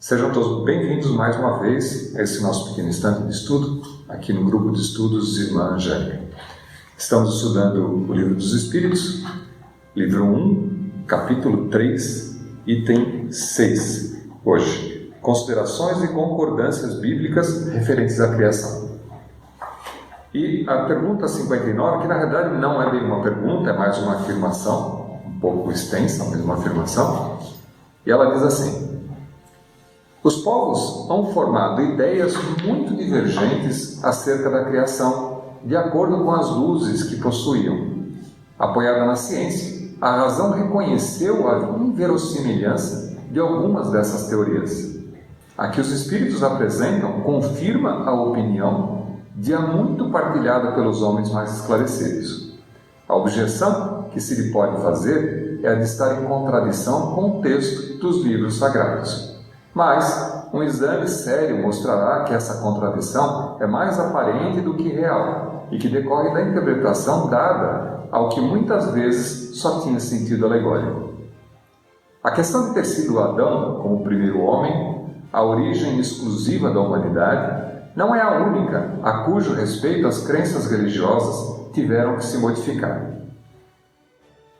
Sejam todos bem-vindos mais uma vez a esse nosso pequeno instante de estudo, aqui no grupo de estudos Irmã Angélica. Estamos estudando o Livro dos Espíritos, livro 1, capítulo 3, item 6. Hoje, considerações e concordâncias bíblicas referentes à criação. E a pergunta 59, que na verdade não é bem uma pergunta, é mais uma afirmação, um pouco extensa, mas uma afirmação, e ela diz assim: os povos hão formado ideias muito divergentes acerca da criação, de acordo com as luzes que possuíam. Apoiada na ciência, a razão reconheceu a inverossimilhança de algumas dessas teorias. A que os espíritos apresentam confirma a opinião de há muito partilhada pelos homens mais esclarecidos. A objeção que se lhe pode fazer é a de estar em contradição com o texto dos livros sagrados. Mas um exame sério mostrará que essa contradição é mais aparente do que real e que decorre da interpretação dada ao que muitas vezes só tinha sentido alegórico. A questão de ter sido Adão como o primeiro homem, a origem exclusiva da humanidade, não é a única a cujo respeito as crenças religiosas tiveram que se modificar.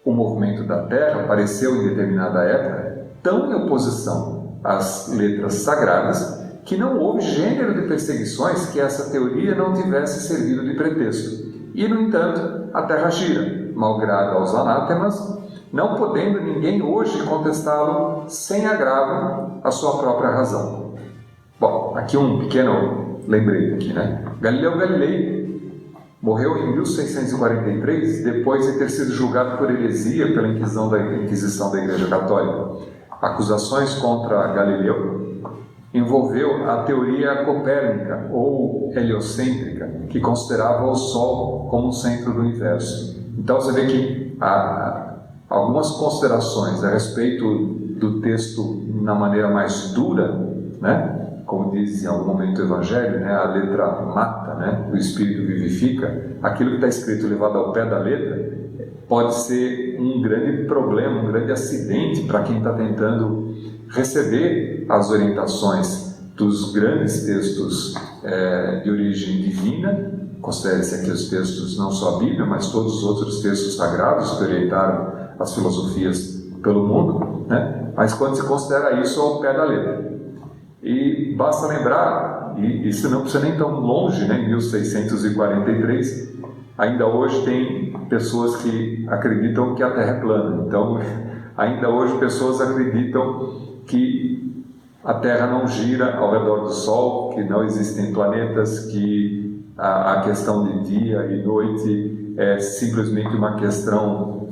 O movimento da Terra apareceu em determinada época tão em oposição às letras sagradas que não houve gênero de perseguições que essa teoria não tivesse servido de pretexto. E, no entanto, a Terra gira, malgrado aos anátemas, não podendo ninguém hoje contestá-lo sem agravo à sua própria razão. Bom, aqui um pequeno lembrete aqui, né? Galileu Galilei morreu em 1643, depois de ter sido julgado por heresia pela Inquisição da Igreja Católica. Acusações contra Galileu envolveu a teoria copérnica ou heliocêntrica, que considerava o Sol como o centro do universo. Então você vê que há algumas considerações a respeito do texto na maneira mais dura, né? Como diz em algum momento o Evangelho, né? A letra mata, né? O Espírito vivifica. Aquilo que está escrito levado ao pé da letra pode ser um grande problema, um grande acidente para quem está tentando receber as orientações dos grandes textos de origem divina. Considere-se aqui os textos, não só a Bíblia, mas todos os outros textos sagrados que orientaram as filosofias pelo mundo, né? Mas quando se considera isso ao pé da letra. E basta lembrar, e isso não precisa nem tão longe, né? Em 1643, ainda hoje tem pessoas que acreditam que a Terra é plana. Então, ainda hoje pessoas acreditam que a Terra não gira ao redor do Sol, que não existem planetas, que a questão de dia e noite é simplesmente uma questão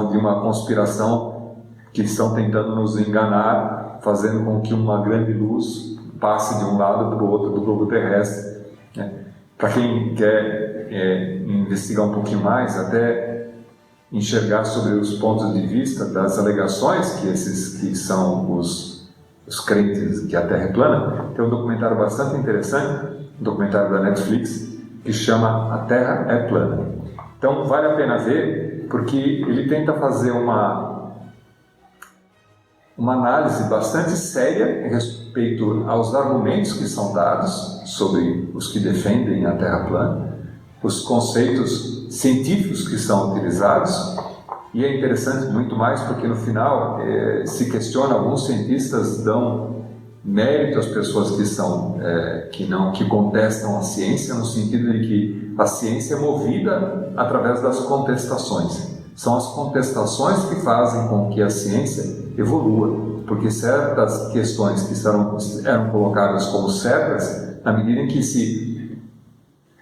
de uma conspiração que estão tentando nos enganar, fazendo com que uma grande luz passe de um lado para o outro do globo terrestre, né? Para quem quer investigar um pouquinho mais, até enxergar sobre os pontos de vista das alegações que esses que são os crentes que a Terra é plana, tem um documentário bastante interessante, um documentário da Netflix, que chama A Terra é Plana. Então vale a pena ver, porque ele tenta fazer uma análise bastante séria em respeito aos argumentos que são dados sobre os que defendem a Terra plana, os conceitos científicos que são utilizados, e é interessante muito mais porque no final se questiona, alguns cientistas dão mérito às pessoas que contestam a ciência, no sentido de que a ciência é movida através das contestações. São as contestações que fazem com que a ciência evolua, porque certas questões que eram colocadas como certas, na medida em que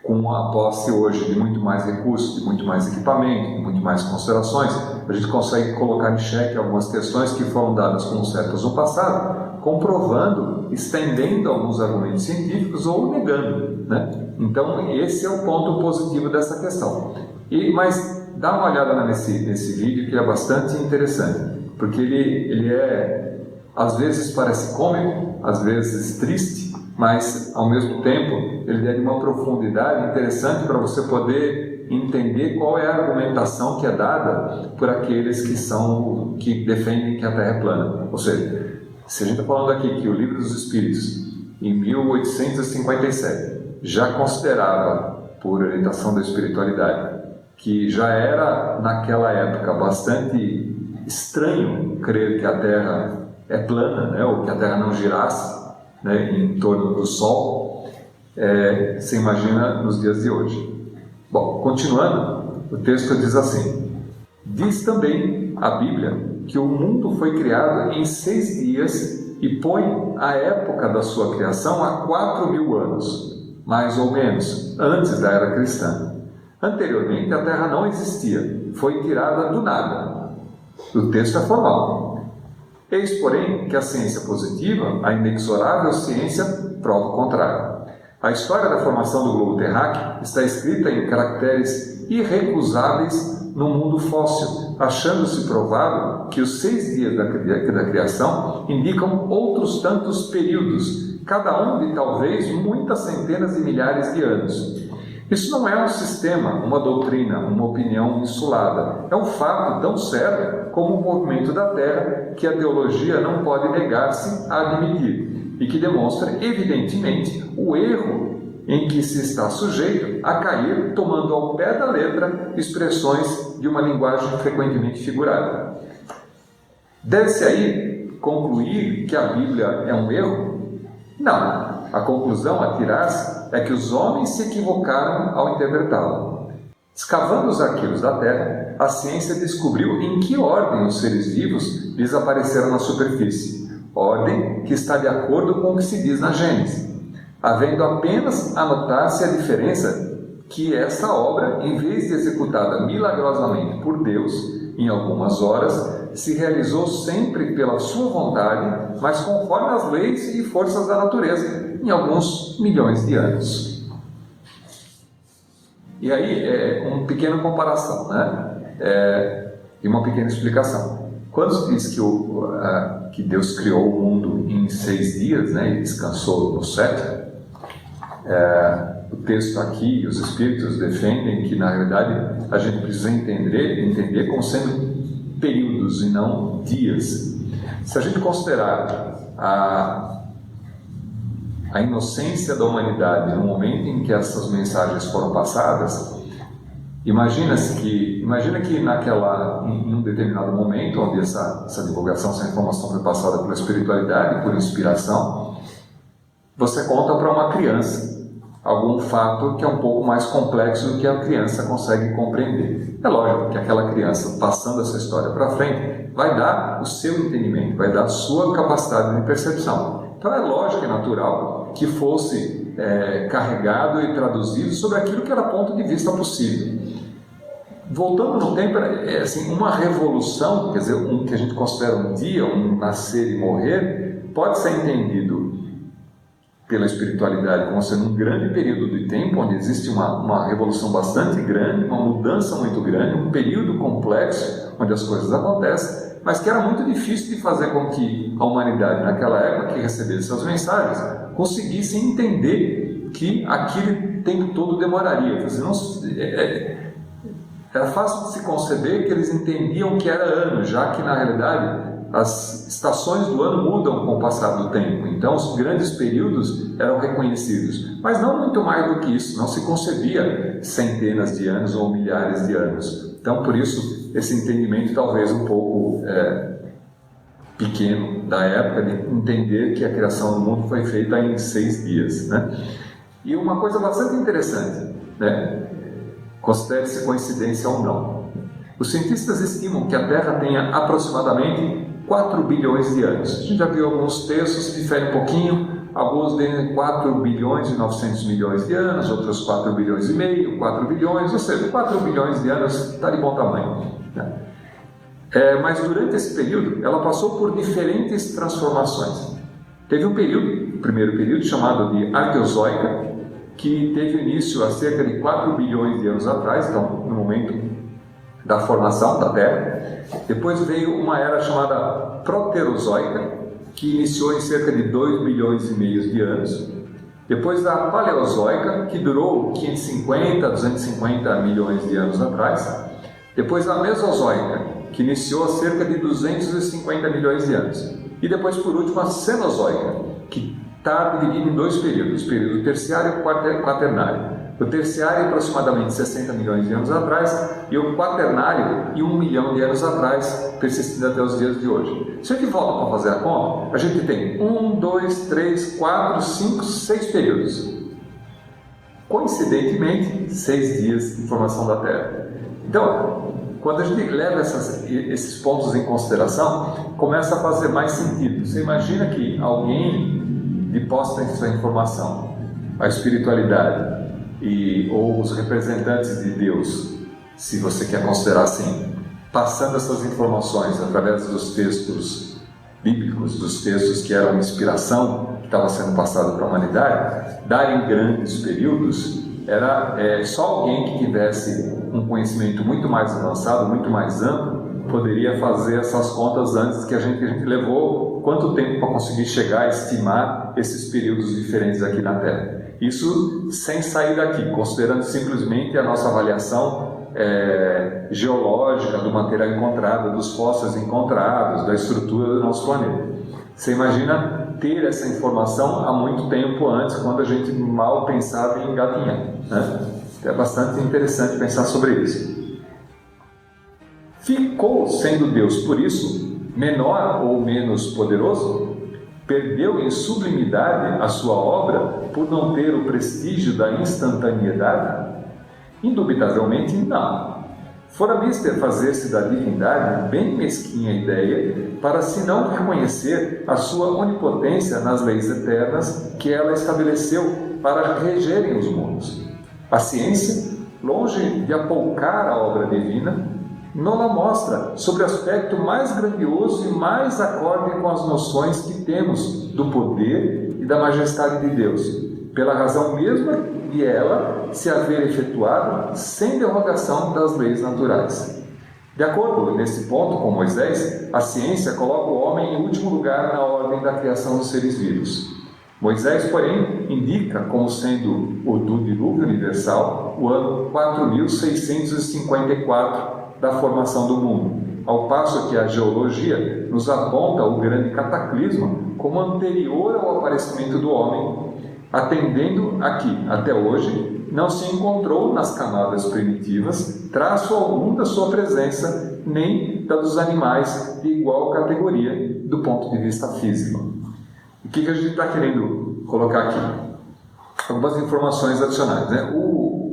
com a posse hoje de muito mais recursos, de muito mais equipamento, de muito mais considerações, a gente consegue colocar em xeque algumas questões que foram dadas como certas no passado, comprovando, estendendo alguns argumentos científicos ou negando, né? Então, esse é o ponto positivo dessa questão. Mas dá uma olhada nesse vídeo, que é bastante interessante, porque ele às vezes parece cômico, às vezes triste, mas ao mesmo tempo ele é de uma profundidade interessante para você poder entender qual é a argumentação que é dada por aqueles que defendem que a Terra é plana. Ou seja, Se a gente está falando aqui que o Livro dos Espíritos, em 1857, já considerava, por orientação da espiritualidade, que já era naquela época bastante estranho crer que a Terra é plana, né, ou que a Terra não girasse, né, em torno do Sol, você imagina nos dias de hoje. Bom, continuando, o texto diz assim: diz também a Bíblia que o mundo foi criado em 6 dias e põe a época da sua criação a 4.000 anos, mais ou menos, antes da era cristã. Anteriormente, a Terra não existia, foi tirada do nada. O texto é formal. Eis, porém, que a ciência positiva, a inexorável ciência, prova o contrário. A história da formação do globo terráqueo está escrita em caracteres irrecusáveis no mundo fóssil, achando-se provado que os 6 dias da criação indicam outros tantos períodos, cada um de talvez muitas centenas de milhares de anos. Isso não é um sistema, uma doutrina, uma opinião insulada. É um fato tão certo como o movimento da Terra, que a teologia não pode negar-se a admitir, e que demonstra, evidentemente, o erro em que se está sujeito a cair, tomando ao pé da letra expressões de uma linguagem frequentemente figurada. Deve-se aí concluir que a Bíblia é um erro? Não. A conclusão a tirar-se é que os homens se equivocaram ao interpretá-la. Escavando os arquivos da Terra, a ciência descobriu em que ordem os seres vivos desapareceram na superfície, ordem que está de acordo com o que se diz na Gênesis, havendo apenas a notar-se a diferença que essa obra, em vez de executada milagrosamente por Deus, em algumas horas, se realizou sempre pela sua vontade, mas conforme as leis e forças da natureza, em alguns milhões de anos. E aí, uma pequena comparação, né? E uma pequena explicação. Quando se diz que Deus criou o mundo em 6 dias, né, e descansou no 7, o texto aqui, os Espíritos defendem que, na realidade, a gente precisa entender como sendo períodos e não dias. Se a gente considerar a inocência da humanidade no momento em que essas mensagens foram passadas, imagina que em um determinado momento, onde essa divulgação, essa informação foi passada pela espiritualidade, por inspiração, você conta para uma criança algum fato que é um pouco mais complexo do que a criança consegue compreender. É lógico que aquela criança, passando essa história para frente, vai dar o seu entendimento, vai dar a sua capacidade de percepção. Então é lógico e natural que fosse carregado e traduzido sobre aquilo que era ponto de vista possível. Voltando no tempo, assim, uma revolução, quer dizer, que a gente considera um dia, um nascer e morrer, pode ser entendido pela espiritualidade como sendo um grande período de tempo, onde existe uma revolução bastante grande, uma mudança muito grande, um período complexo, onde as coisas acontecem, mas que era muito difícil de fazer com que a humanidade, naquela época que recebesse essas mensagens, conseguisse entender que aquele tempo todo demoraria. Era fácil de se conceber que eles entendiam que era ano, já que, na realidade, as estações do ano mudam com o passar do tempo, então os grandes períodos eram reconhecidos, mas não muito mais do que isso, não se concebia centenas de anos ou milhares de anos. Então, por isso, esse entendimento talvez um pouco pequeno da época, de entender que a criação do mundo foi feita em 6 dias, né? E uma coisa bastante interessante, né? Considere-se coincidência ou não. Os cientistas estimam que a Terra tenha aproximadamente 4 bilhões de anos. A gente já viu alguns textos que diferem um pouquinho, alguns dizem 4 bilhões e 900 milhões de anos, outros 4 bilhões e meio, 4 bilhões, ou seja, 4 bilhões de anos está de bom tamanho, né? Mas durante esse período, ela passou por diferentes transformações. Teve um período, o primeiro período, chamado de Arqueozoica, que teve início há cerca de 4 bilhões de anos atrás, então no momento da formação da Terra. Depois veio uma era chamada Proterozoica, que iniciou em cerca de 2 bilhões e meio de anos. Depois da Paleozoica, que durou 550 a 250 milhões de anos atrás. Depois a Mesozoica, que iniciou há cerca de 250 milhões de anos. E depois, por último, a Cenozoica, que está dividida em dois períodos, o período terciário e quaternário. O terciário, aproximadamente 60 milhões de anos atrás, e o quaternário, 1 milhão de anos atrás, persistindo até os dias de hoje. Se a gente volta para fazer a conta, a gente tem 1, 2, 3, 4, 5, 6 períodos. Coincidentemente, 6 dias de formação da Terra. Então, quando a gente leva esses pontos em consideração, começa a fazer mais sentido. Você imagina que alguém deposta essa informação, a espiritualidade, ou os representantes de Deus, se você quer considerar assim, passando essas informações através dos textos bíblicos, dos textos que eram inspiração, que estava sendo passado para a humanidade, darem grandes períodos, era só alguém que tivesse um conhecimento muito mais avançado, muito mais amplo, poderia fazer essas contas antes que a gente levou quanto tempo para conseguir chegar a estimar esses períodos diferentes aqui na Terra. Isso sem sair daqui, considerando simplesmente a nossa avaliação geológica do material encontrado, dos fósseis encontrados, da estrutura do nosso planeta. Você imagina ter essa informação há muito tempo antes, quando a gente mal pensava em engatinhar, né? É bastante interessante pensar sobre isso. Ficou sendo Deus, por isso, menor ou menos poderoso? Perdeu em sublimidade a sua obra por não ter o prestígio da instantaneidade? Indubitavelmente não. Fora mister fazer-se da divindade bem mesquinha ideia, para se não reconhecer a sua onipotência nas leis eternas que ela estabeleceu para regerem os mundos. A ciência, longe de apoucar a obra divina, não a mostra sobre o aspecto mais grandioso e mais acorde com as noções que temos do poder e da majestade de Deus, pela razão mesma de ela se haver efetuado sem derrogação das leis naturais. De acordo nesse ponto com Moisés, a ciência coloca o homem em último lugar na ordem da criação dos seres vivos. Moisés, porém, indica como sendo o do dilúvio universal o ano 4654 da formação do mundo, ao passo que a geologia nos aponta o grande cataclisma como anterior ao aparecimento do homem, atendendo a que, até hoje, não se encontrou nas camadas primitivas traço algum da sua presença, nem da dos animais de igual categoria do ponto de vista físico. O que a gente está querendo colocar aqui? Algumas informações adicionais, né?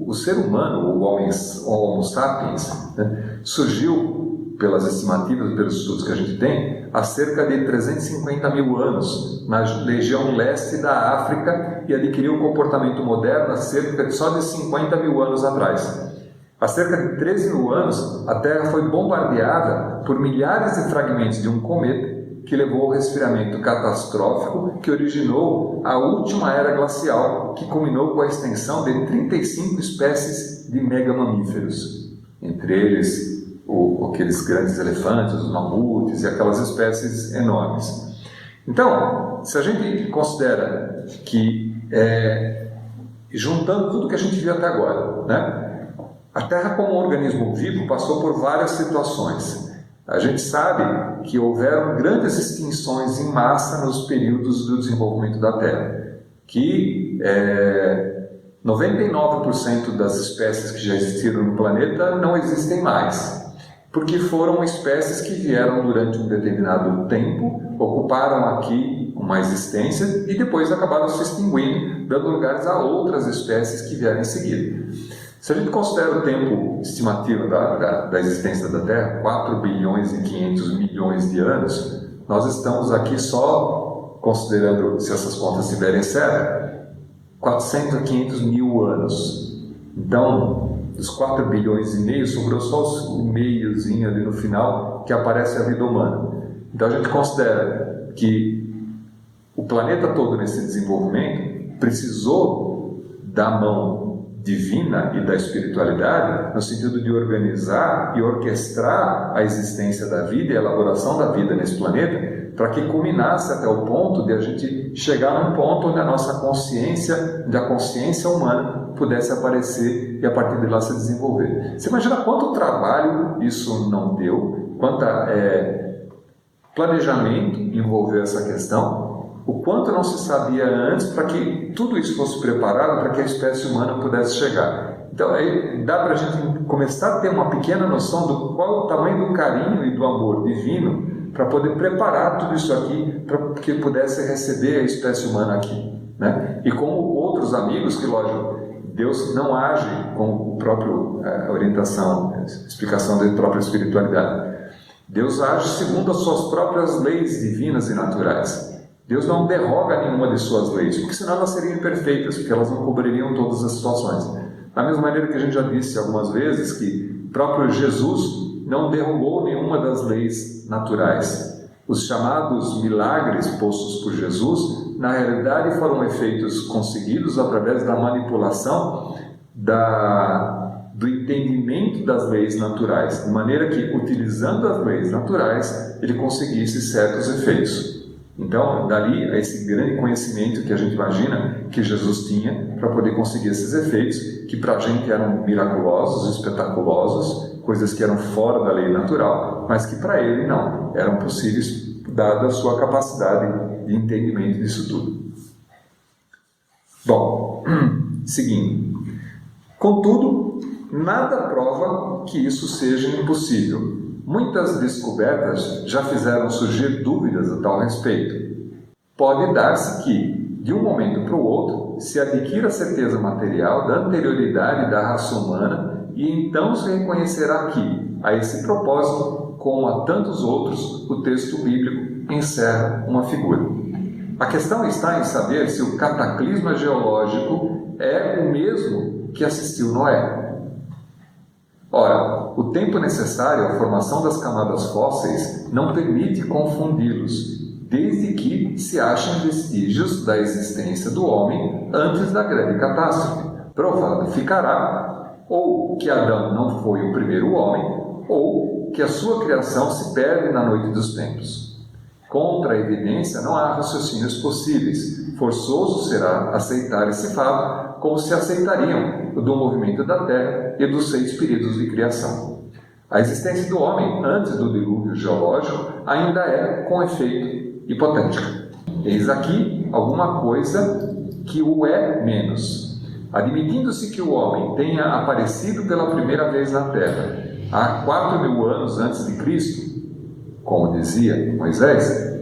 O ser humano, o Homo sapiens, né, surgiu, pelas estimativas, pelos estudos que a gente tem, há cerca de 350 mil anos, na região leste da África, e adquiriu um comportamento moderno há cerca de só de 50 mil anos atrás. Há cerca de 13 mil anos, a Terra foi bombardeada por milhares de fragmentos de um cometa que levou ao resfriamento catastrófico que originou a última era glacial, que culminou com a extinção de 35 espécies de megamamíferos, entre eles aqueles grandes elefantes, os mamutes e aquelas espécies enormes. Então, se a gente considera que, juntando tudo que a gente viu até agora, né, a Terra como organismo vivo passou por várias situações. A gente sabe que houveram grandes extinções em massa nos períodos do desenvolvimento da Terra, que 99% das espécies que já existiram no planeta não existem mais, porque foram espécies que vieram durante um determinado tempo, ocuparam aqui uma existência e depois acabaram se extinguindo, dando lugar a outras espécies que vieram em seguida. Se a gente considera o tempo estimativo da existência da Terra, 4 bilhões e 500 milhões de anos, nós estamos aqui só, considerando, se essas contas estiverem certas, 400 a 500 mil anos. Então, dos 4 bilhões e meio, sobrou só o meiozinho ali no final, que aparece a vida humana. Então a gente considera que o planeta todo nesse desenvolvimento precisou da mão divina e da espiritualidade, no sentido de organizar e orquestrar a existência da vida e a elaboração da vida nesse planeta, para que culminasse até o ponto de a gente chegar num ponto onde a nossa consciência, da consciência humana, pudesse aparecer e a partir de lá se desenvolver. Você imagina quanto trabalho isso não deu quanta planejamento envolveu essa questão, o quanto não se sabia antes para que tudo isso fosse preparado para que a espécie humana pudesse chegar. Então, aí dá para a gente começar a ter uma pequena noção do qual é o tamanho do carinho e do amor divino para poder preparar tudo isso aqui para que pudesse receber a espécie humana aqui, né? E como outros amigos, que lógico, Deus não age com a própria orientação, explicação da própria espiritualidade. Deus age segundo as suas próprias leis divinas e naturais. Deus não derroga nenhuma de suas leis, porque senão elas seriam imperfeitas, porque elas não cobririam todas as situações. Da mesma maneira que a gente já disse algumas vezes que o próprio Jesus não derrubou nenhuma das leis naturais. Os chamados milagres postos por Jesus, na realidade, foram efeitos conseguidos através da manipulação do entendimento das leis naturais, de maneira que, utilizando as leis naturais, ele conseguisse certos efeitos. Então, dali a esse grande conhecimento que a gente imagina que Jesus tinha para poder conseguir esses efeitos, que para a gente eram miraculosos, espetaculosos, coisas que eram fora da lei natural, mas que para ele não, eram possíveis, dada a sua capacidade de entendimento disso tudo. Bom, seguindo. Contudo, nada prova que isso seja impossível. Muitas descobertas já fizeram surgir dúvidas a tal respeito. Pode dar-se que, de um momento para o outro, se adquira a certeza material da anterioridade da raça humana e então se reconhecerá que, a esse propósito, como a tantos outros, o texto bíblico encerra uma figura. A questão está em saber se o cataclisma geológico é o mesmo que assistiu Noé. Ora, o tempo necessário à formação das camadas fósseis não permite confundi-los, desde que se achem vestígios da existência do homem antes da grande catástrofe. Provado ficará ou que Adão não foi o primeiro homem, ou que a sua criação se perde na noite dos tempos. Contra a evidência não há raciocínios possíveis. Forçoso será aceitar esse fato como se aceitariam o do movimento da Terra e dos 6 períodos de criação. A existência do homem antes do dilúvio geológico ainda é, com efeito, hipotética. Eis aqui alguma coisa que o é menos. Admitindo-se que o homem tenha aparecido pela primeira vez na Terra há 4.000 anos antes de Cristo, como dizia Moisés,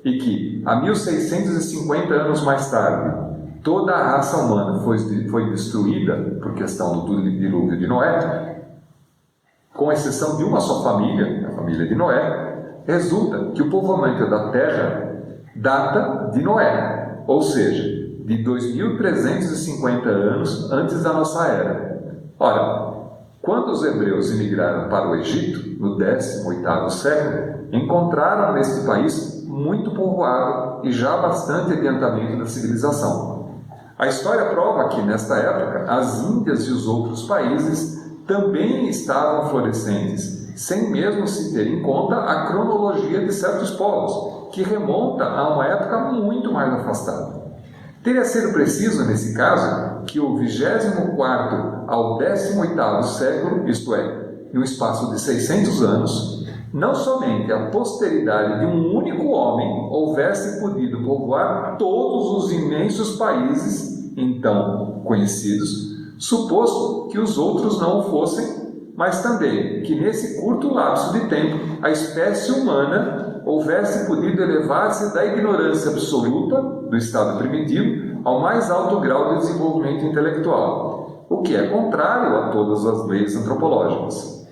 e que há 1.650 anos mais tarde toda a raça humana foi destruída por questão do dilúvio de Noé, com exceção de uma só família, a família de Noé, resulta que o povoamento da Terra data de Noé, ou seja, de 2.350 anos antes da nossa era. Ora, quando os hebreus emigraram para o Egito, no 18º século, encontraram neste país muito povoado e já bastante adiantamento da civilização. A história prova que, nesta época, as Índias e os outros países também estavam florescentes, sem mesmo se ter em conta a cronologia de certos povos, que remonta a uma época muito mais afastada. Teria sido preciso, nesse caso, que o 24º ao 18º século, isto é, no espaço de 600 anos, não somente a posteridade de um único homem houvesse podido povoar todos os imensos países então conhecidos, suposto que os outros não o fossem, mas também que nesse curto lapso de tempo a espécie humana houvesse podido elevar-se da ignorância absoluta do estado primitivo ao mais alto grau de desenvolvimento intelectual, o que é contrário a todas as leis antropológicas.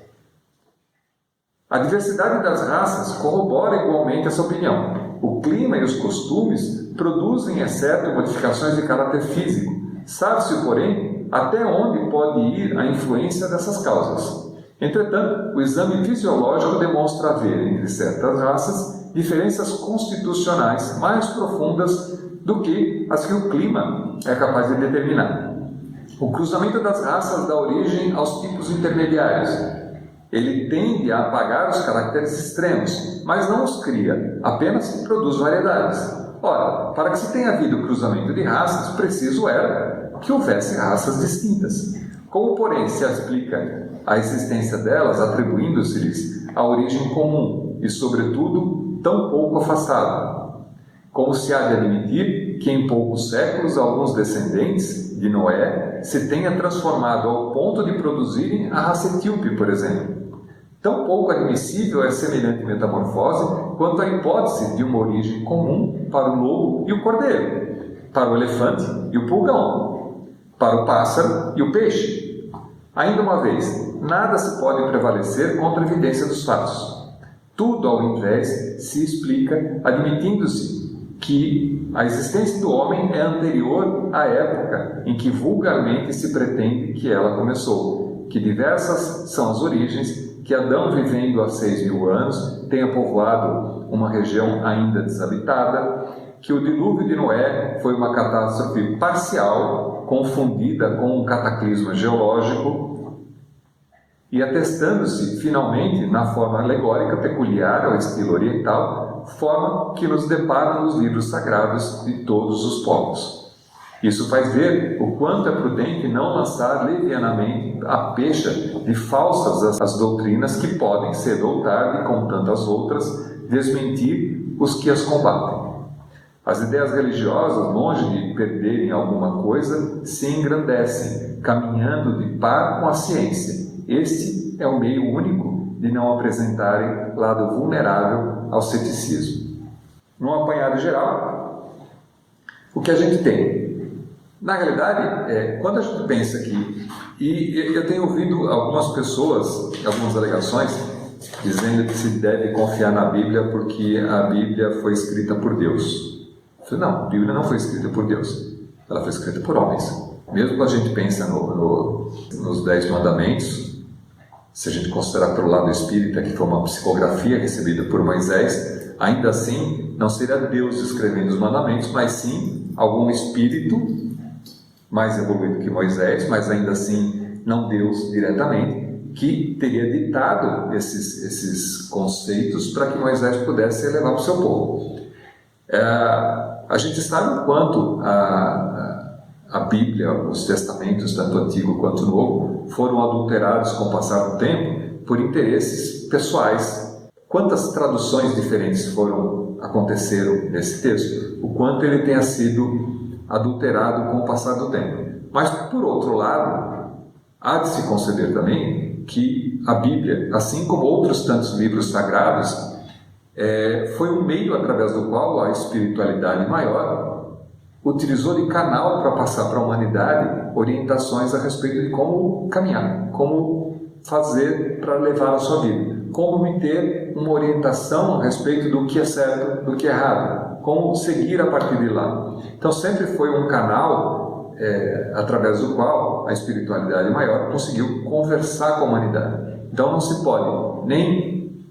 A diversidade das raças corrobora igualmente essa opinião. O clima e os costumes produzem, exceto modificações de caráter físico. Sabe-se, porém, até onde pode ir a influência dessas causas. Entretanto, o exame fisiológico demonstra haver, entre certas raças, diferenças constitucionais mais profundas do que as que o clima é capaz de determinar. O cruzamento das raças dá origem aos tipos intermediários. Ele tende a apagar os caracteres extremos, mas não os cria, apenas produz variedades. Ora, para que se tenha havido cruzamento de raças, preciso era que houvesse raças distintas. Como, porém, se aplica a existência delas atribuindo-se-lhes a origem comum e, sobretudo, tão pouco afastada, como se há de admitir que em poucos séculos alguns descendentes de Noé se tenha transformado ao ponto de produzirem a raça etíope, por exemplo. Tão pouco admissível é semelhante metamorfose quanto a hipótese de uma origem comum para o lobo e o cordeiro, para o elefante e o pulgão, para o pássaro e o peixe. Ainda uma vez, nada se pode prevalecer contra a evidência dos fatos. Tudo, ao invés, se explica admitindo-se que a existência do homem é anterior à época em que vulgarmente se pretende que ela começou, que diversas são as origens, que Adão, vivendo há 6.000 anos, tenha povoado uma região ainda desabitada, que o dilúvio de Noé foi uma catástrofe parcial, confundida com um cataclisma geológico, e atestando-se, finalmente, na forma alegórica peculiar ao estilo oriental, forma que nos depara nos livros sagrados de todos os povos. Isso faz ver o quanto é prudente não lançar levianamente a pecha de falsas as doutrinas que podem, cedo ou tarde, como tantas outras, desmentir os que as combatem. As ideias religiosas, longe de perderem alguma coisa, se engrandecem, caminhando de par com a ciência. Este é o meio único de não apresentarem lado vulnerável ao ceticismo. Num apanhado geral, o que a gente tem? Na realidade, quando a gente pensa aqui, e eu tenho ouvido algumas pessoas, algumas alegações, dizendo que se deve confiar na Bíblia porque a Bíblia foi escrita por Deus. Eu falei, não, a Bíblia não foi escrita por Deus, ela foi escrita por homens. Mesmo quando a gente pensa nos 10 mandamentos, se a gente considerar pelo lado espírita que foi uma psicografia recebida por Moisés, ainda assim não seria Deus escrevendo os mandamentos, mas sim algum espírito mais evoluído que Moisés, mas ainda assim não Deus diretamente, que teria ditado esses conceitos para que Moisés pudesse levar para o seu povo. A gente sabe o quanto a Bíblia, os testamentos, tanto Antigo quanto Novo, foram adulterados com o passar do tempo por interesses pessoais. Quantas traduções diferentes aconteceram nesse texto? O quanto ele tenha sido adulterado com o passar do tempo. Mas, por outro lado, há de se conceder também que a Bíblia, assim como outros tantos livros sagrados, foi um meio através do qual a espiritualidade maior utilizou de canal para passar para a humanidade orientações a respeito de como caminhar, como fazer para levar a sua vida, como obter uma orientação a respeito do que é certo, do que é errado, como seguir a partir de lá. Então sempre foi um canal através do qual a espiritualidade maior conseguiu conversar com a humanidade. Então não se pode nem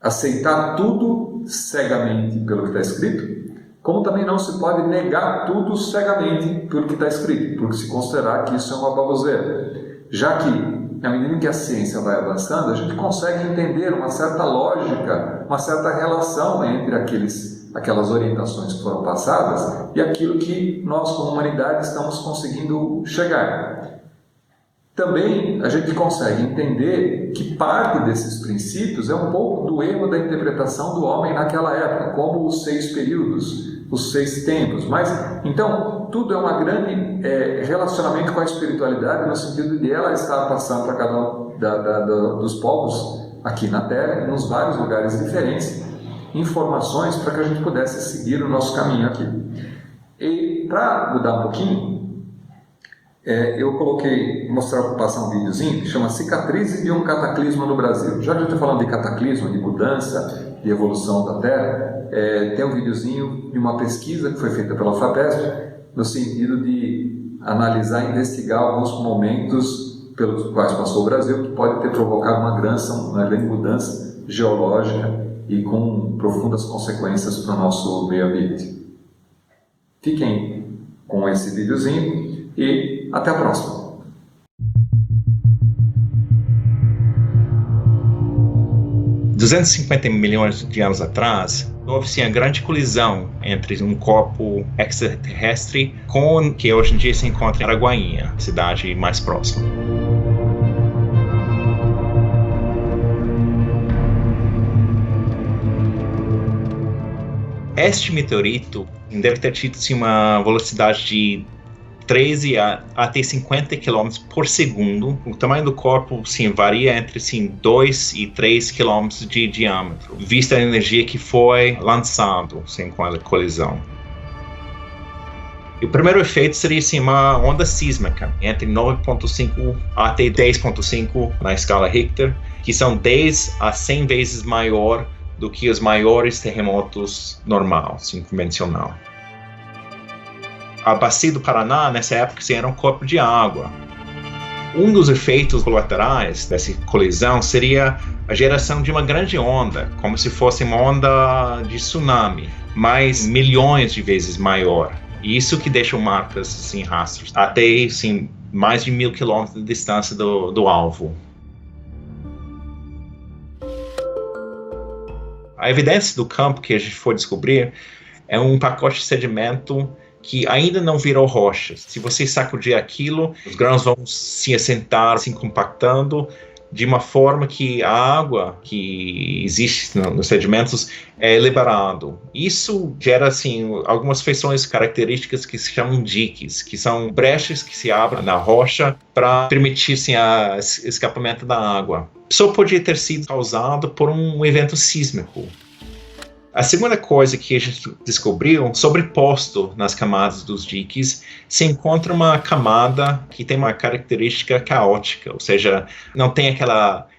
aceitar tudo cegamente pelo que está escrito, como também não se pode negar tudo cegamente pelo que está escrito, porque se considerar que isso é uma baboseira. Já que, à medida que a ciência vai avançando, a gente consegue entender uma certa lógica, uma certa relação entre aquelas orientações que foram passadas e aquilo que nós, como humanidade, estamos conseguindo chegar. Também a gente consegue entender que parte desses princípios é um pouco do erro da interpretação do homem naquela época, como os 6 períodos, os 6 tempos. Mas, então, tudo é uma grande relacionamento com a espiritualidade, no sentido de ela estar passando para cada um dos povos aqui na Terra, nos vários lugares diferentes, informações para que a gente pudesse seguir o nosso caminho aqui. E para mudar um pouquinho, eu vou passar um videozinho que chama Cicatrizes de um Cataclisma no Brasil. Já que eu estou falando de cataclismo, de mudança, de evolução da Terra, tem um videozinho de uma pesquisa que foi feita pela FAPESP, no sentido de analisar e investigar alguns momentos pelos quais passou o Brasil, que pode ter provocado uma grande mudança geológica e com profundas consequências para o nosso meio ambiente. Fiquem com esse videozinho e até a próxima. $250 milhões de anos atrás, houve-se uma grande colisão entre um corpo extraterrestre com o que hoje em dia se encontra em Araguainha, cidade mais próxima. Este meteorito deve ter tido assim, uma velocidade de 13 até 50 km por segundo. O tamanho do corpo sim, varia entre 2 e 3 km de diâmetro, vista a energia que foi lançado com a colisão. E o primeiro efeito seria assim, uma onda sísmica entre 9.5 até 10.5 na escala Richter, que são 10 a 100 vezes maior do que os maiores terremotos normais, convencional. A bacia do Paraná, nessa época, era um corpo de água. Um dos efeitos colaterais dessa colisão seria a geração de uma grande onda, como se fosse uma onda de tsunami, mas milhões de vezes maior. E isso que deixa marcas, assim, rastros, até assim, mais de 1.000 km de distância do alvo. A evidência do campo que a gente foi descobrir é um pacote de sedimento que ainda não virou rochas. Se você sacudir aquilo, os grãos vão se assentar, se compactando, de uma forma que a água que existe nos sedimentos é liberado. Isso gera assim, algumas feições características que se chamam diques, que são brechas que se abrem na rocha para permitir assim, o escapamento da água. Só podia ter sido causado por um evento sísmico. A segunda coisa que a gente descobriu, sobreposto nas camadas dos diques, se encontra uma camada que tem uma característica caótica, ou seja, não tem aquele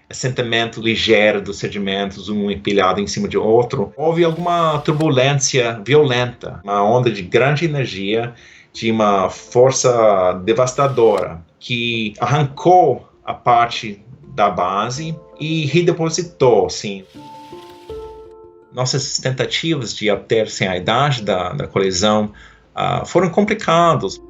assentamento ligeiro dos sedimentos, um empilhado em cima de outro. Houve alguma turbulência violenta, uma onda de grande energia, de uma força devastadora, que arrancou a parte da base e redepositou, assim. Nossas tentativas de obter a idade da colisão foram complicadas.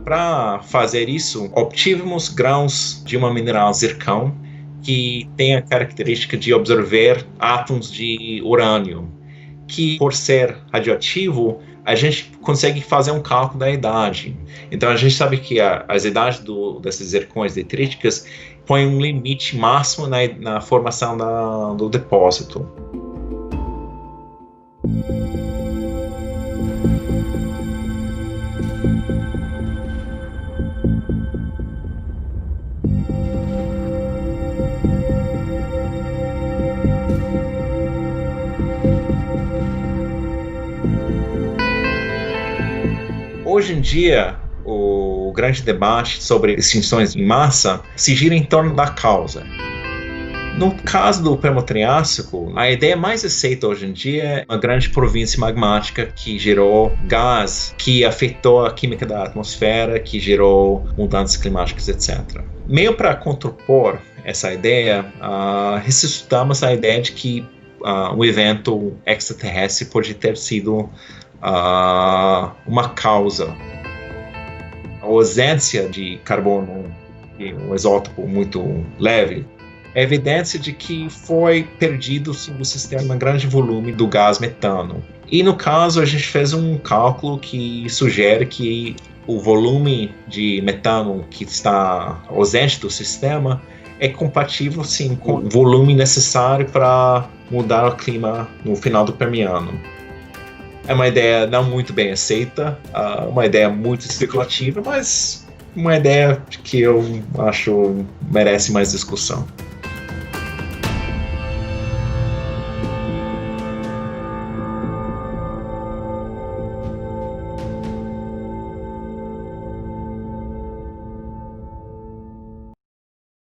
Para fazer isso, obtivemos grãos de uma mineral zircão que tem a característica de absorver átomos de urânio, que por ser radioativo, a gente consegue fazer um cálculo da idade. Então a gente sabe que as idades dessas zircões detríticas põem um limite máximo na formação do depósito. Hoje em dia, o grande debate sobre extinções em massa se gira em torno da causa. No caso do Permo-Triássico, a ideia mais aceita hoje em dia é uma grande província magmática que gerou gás, que afetou a química da atmosfera, que gerou mudanças climáticas, etc. Meio para contrapor essa ideia, ressuscitamos a ideia de que um evento extraterrestre pode ter sido uma causa. A ausência de carbono, um isótopo muito leve, é evidência de que foi perdido no sistema um grande volume do gás metano. E no caso a gente fez um cálculo que sugere que o volume de metano que está ausente do sistema é compatível sim com o volume necessário para mudar o clima no final do Permiano. É uma ideia não muito bem aceita, uma ideia muito especulativa, mas uma ideia que eu acho merece mais discussão.